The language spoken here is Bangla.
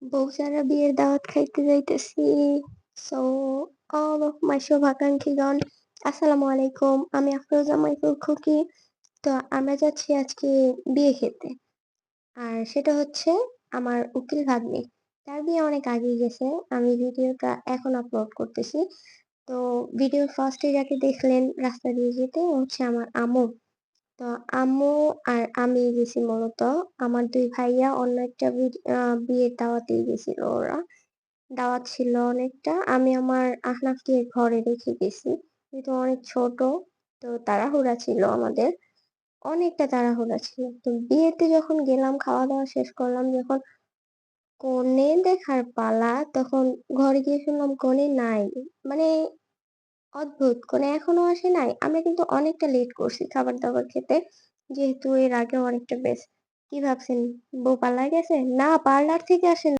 বউচারা বিয়ের দাওয়াত খাইতে যাইতেছি। সো অল অফ মাই শুভাকাঙ্ক্ষীগণ, আসসালামু আলাইকুম। আমি আফরোজা মাইফুল খুকি। তো আমরা যাচ্ছি আজকে বিয়ে খেতে। আর সেটা হচ্ছে আমার উকিল ভাগ্নি। তার বিয়ে অনেক আগেই গেছে। আমি ভিডিওটা এখন আপলোড করতেছি। তো ভিডিওর ফার্স্ট এ যাকে দেখলেন রাস্তা দিয়ে যেতে ও হচ্ছে আমার আম্মু। তো আম্মু আর আমি গেছি মূলত। আমার ২ ভাইয়া অন্য একটা বিয়ের দাওয়াতেই গেছিল ওরা। দাওয়াত ছিল অনেকটা। আমি আমার আহনাফকে ঘরে রেখে গেছি। যেহেতু অনেক ছোট, তো তাড়াহুড়া ছিল আমাদের। অনেকটা তাড়াহুড়া ছিল। তো বিয়েতে যখন গেলাম, খাওয়া-দাওয়া শেষ করলাম, যখন কনে দেখার পালা, তখন ঘরে গিয়ে শুনলাম কনে নাই। মানে অদ্ভুত, কনে এখনো আসে নাই। আমরা কিন্তু অনেকটা লেট করছি খাবার-দাবার খেতে। যেহেতু এর আগেও অনেকটা কি ভাবছেন বউ পালায় গেছে? না, পার্লার থেকে আসে